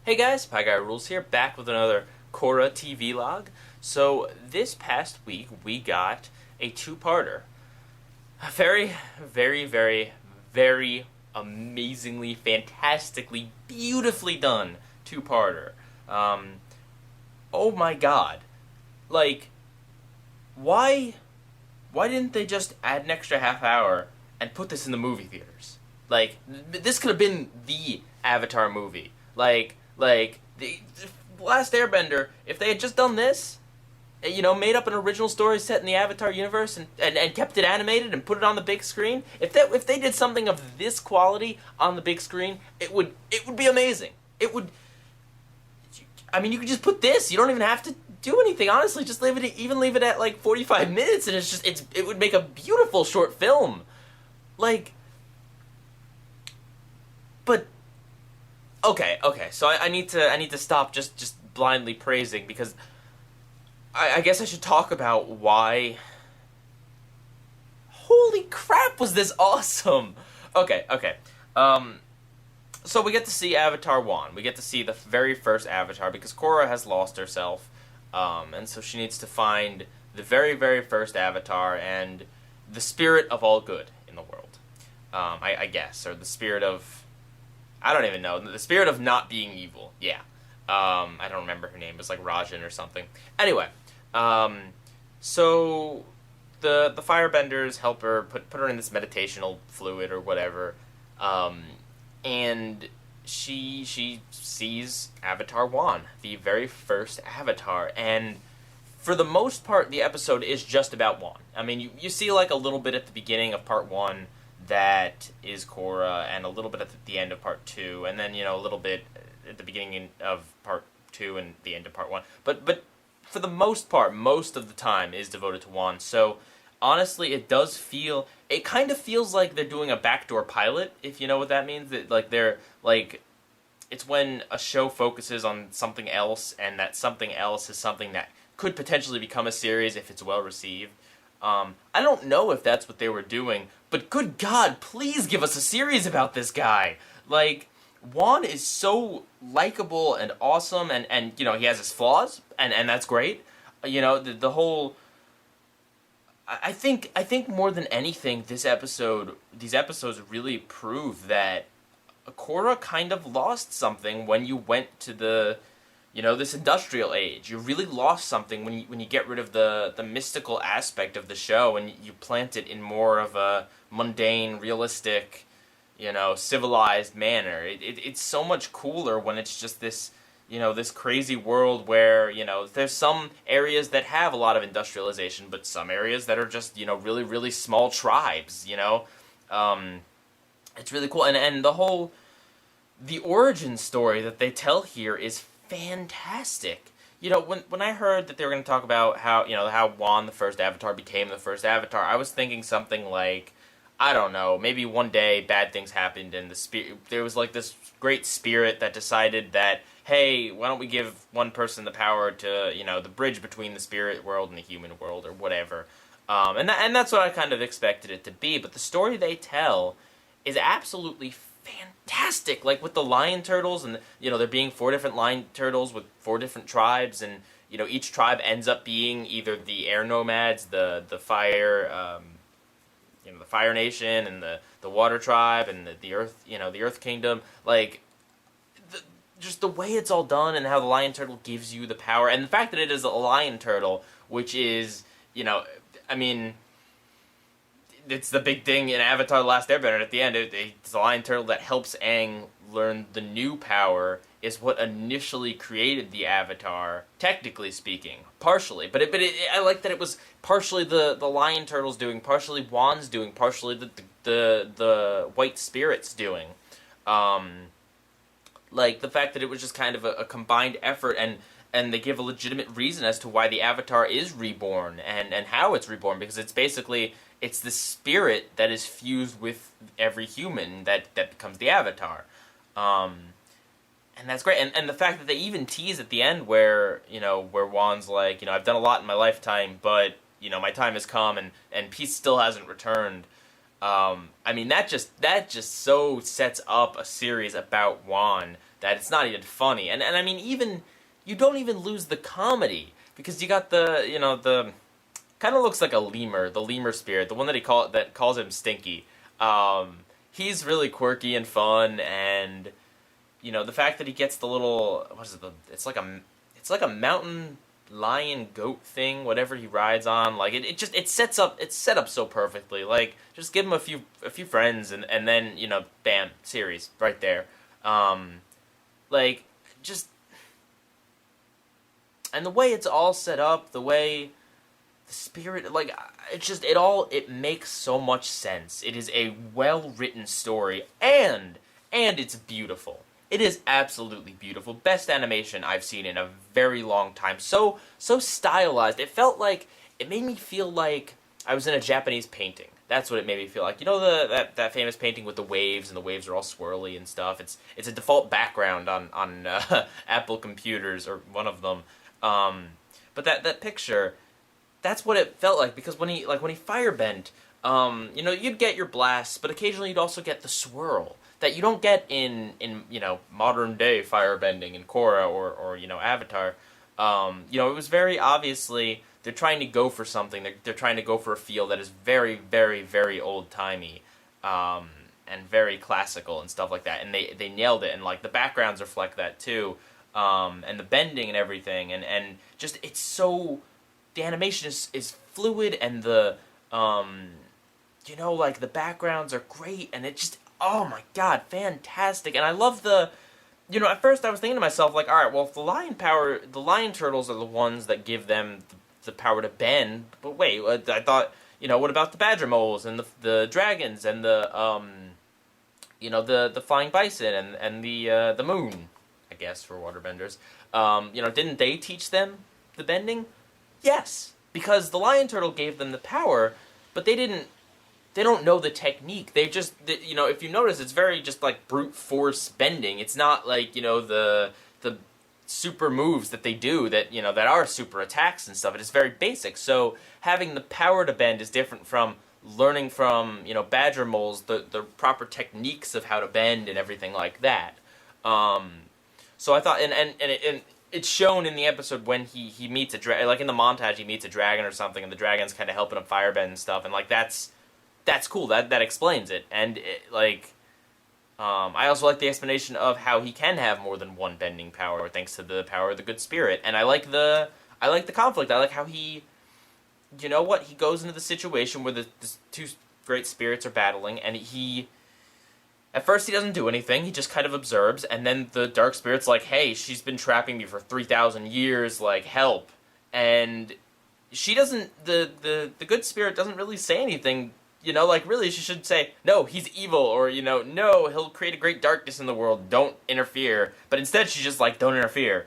Hey guys, Pieguyrulz here, back with another Korra TV log. So this past week we got a two-parter. A very, very, very, very amazingly, fantastically, beautifully done two-parter. Oh my god. Like, why didn't they just add an extra half hour and put this in the movie theaters? Like, this could have been the Avatar movie. Like the Last Airbender, if they had just done this, made up an original story set in the Avatar universe and kept it animated and put it on the big screen, if they did something of this quality on the big screen, it would be amazing. It would. I mean, you could just put this. You don't even have to do anything. Honestly, just leave it at like 45 minutes, and it would make a beautiful short film. Like, but. Okay, so I need to stop just blindly praising, because I guess I should talk about why. Holy crap, was this awesome! Okay. So we get to see Avatar 1. We get to see the very first Avatar, because Korra has lost herself, and so she needs to find the very, very first Avatar and the spirit of all good in the world. I guess, or the spirit of... I don't even know. The spirit of not being evil. Yeah. I don't remember her name. It was like Rajan or something. Anyway, so the firebenders help her, put her in this meditational fluid or whatever, and she sees Avatar 1, the very first Avatar, and for the most part, the episode is just about Wan. I mean, you see like a little bit at the beginning of part 1, that is Korra, and a little bit at the end of part 2, and then, a little bit at the beginning of part 2 and the end of part 1. But for the most part, most of the time is devoted to Wan. So, honestly, it kind of feels like they're doing a backdoor pilot, if you know what that means. It's when a show focuses on something else, and that something else is something that could potentially become a series if it's well received. I don't know if that's what they were doing, but good God, please give us a series about this guy. Like, Wan is so likable and awesome, and he has his flaws, and that's great. The whole... I think more than anything, these episodes really prove that Korra kind of lost something when you went to this industrial age. You really lost something when you get rid of the mystical aspect of the show and you plant it in more of a mundane, realistic, civilized manner. It's so much cooler when it's just this, this crazy world where, there's some areas that have a lot of industrialization, but some areas that are just, really, really small tribes, It's really cool. And the origin story that they tell here is fantastic. When I heard that they were going to talk about how Wan, the first Avatar, became the first Avatar, I was thinking something like, I don't know, maybe one day bad things happened and there was like this great spirit that decided that, hey, why don't we give one person the power to, the bridge between the spirit world and the human world or whatever. And that's what I kind of expected it to be, but the story they tell is absolutely fantastic, like with the lion turtles, and there being 4 different lion turtles with 4 different tribes, and each tribe ends up being either the air nomads, the fire, the Fire Nation, and the water tribe, and the earth, the Earth Kingdom. Like, just the way it's all done, and how the lion turtle gives you the power, and the fact that it is a lion turtle, which is, I mean, it's the big thing in Avatar: The Last Airbender. At the end, it's a lion turtle that helps Aang learn the new power, is what initially created the Avatar, technically speaking. Partially. But I like that it was partially the lion turtle's doing, partially Wan's doing, partially the white spirit's doing. Like, the fact that it was just kind of a combined effort, and they give a legitimate reason as to why the Avatar is reborn, and how it's reborn, because it's basically... It's the spirit that is fused with every human that becomes the Avatar. And that's great. And the fact that they even tease at the end where Wan's like, I've done a lot in my lifetime, but, my time has come and peace still hasn't returned. I mean, that just so sets up a series about Wan that it's not even funny. And I mean, even you don't even lose the comedy because you got the kind of looks like a lemur, the lemur spirit, the one that calls him Stinky. He's really quirky and fun, and the fact that he gets the little it's like a mountain lion goat thing, whatever he rides on. Like it's set up so perfectly. Like just give him a few friends, and then bam, series right there. Like just and the way it's all set up, the way the spirit, like it makes so much sense. It is a well-written story, and it's beautiful. It is absolutely beautiful. Best animation I've seen in a very long time. So stylized. It made me feel like I was in a Japanese painting. That's what it made me feel like. That famous painting with the waves, and the waves are all swirly and stuff. It's a default background on Apple computers, or one of them. But that picture, that's what it felt like, because when he firebent, you'd get your blasts, but occasionally you'd also get the swirl that you don't get in modern day firebending in Korra or Avatar. It was very obviously they're trying to go for something. They're trying to go for a feel that is very, very, very old timey, and very classical and stuff like that. And they nailed it. And like the backgrounds reflect that too, and the bending and everything, and just it's so. The animation is fluid, and the the backgrounds are great, and it just, oh my god, fantastic. And I love at first I was thinking to myself, like, alright, well, if the lion turtles are the ones that give them the power to bend, but wait, I thought, what about the badger moles, and the dragons, and the flying bison, and the moon, I guess, for waterbenders. Didn't they teach them the bending? Yes, because the lion turtle gave them the power, but they don't know the technique. They just, if you notice, it's very just like brute force bending. It's not like, the super moves that they do that are super attacks and stuff. It is very basic. So having the power to bend is different from learning from, badger moles, the proper techniques of how to bend and everything like that. So I thought, and it's shown in the episode when he meets a dragon, like in the montage, he meets a dragon or something, and the dragon's kind of helping him firebend and stuff, and like that's cool. That explains it, and I also like the explanation of how he can have more than one bending power thanks to the power of the good spirit, and I like the conflict. I like how he goes into the situation where the two great spirits are battling, and at first, he doesn't do anything. He just kind of observes, and then the dark spirit's like, "Hey, she's been trapping me for 3,000 years. Like, help!" And she doesn't. The good spirit doesn't really say anything. Really, she should say, "No, he's evil," or "No, he'll create a great darkness in the world. Don't interfere." But instead, she's just like, "Don't interfere."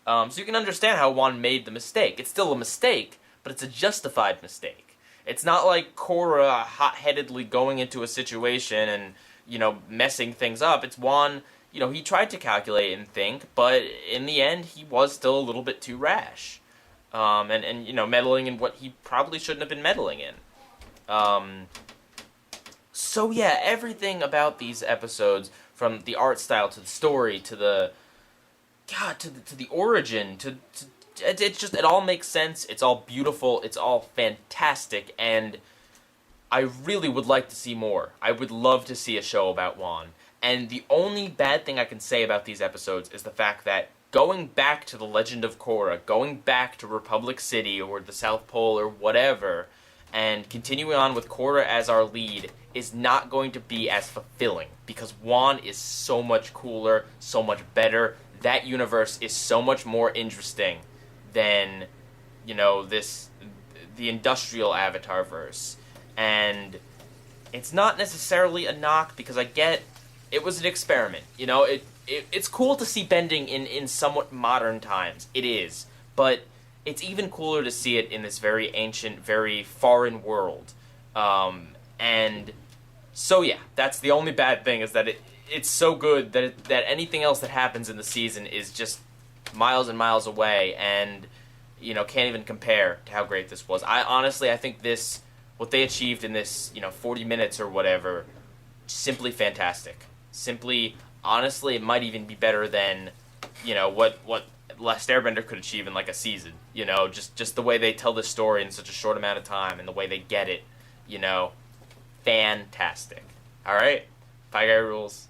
So you can understand how Juan made the mistake. It's still a mistake, but it's a justified mistake. It's not like Korra hot-headedly going into a situation and messing things up. It's Juan, he tried to calculate and think, but in the end, he was still a little bit too rash. And meddling in what he probably shouldn't have been meddling in. So yeah, everything about these episodes, from the art style to the story to the origin it all makes sense. It's all beautiful. It's all fantastic, and I really would like to see more. I would love to see a show about Juan. And the only bad thing I can say about these episodes is the fact that going back to the Legend of Korra, going back to Republic City or the South Pole or whatever, and continuing on with Korra as our lead is not going to be as fulfilling, because Juan is so much cooler, so much better. That universe is so much more interesting than, the industrial Avatar verse. And it's not necessarily a knock, because I get it was an experiment. It's cool to see bending in somewhat modern times. It is. But it's even cooler to see it in this very ancient, very foreign world. And so yeah, that's the only bad thing, is that it's so good that anything else that happens in the season is just miles and miles away, and can't even compare to how great this was. I think what they achieved in this 40 minutes or whatever, simply fantastic, simply honestly, it might even be better than, what Last Airbender could achieve in like a season. Just the way they tell the story in such a short amount of time and the way they get it. Fantastic. All right, Pieguyrulz.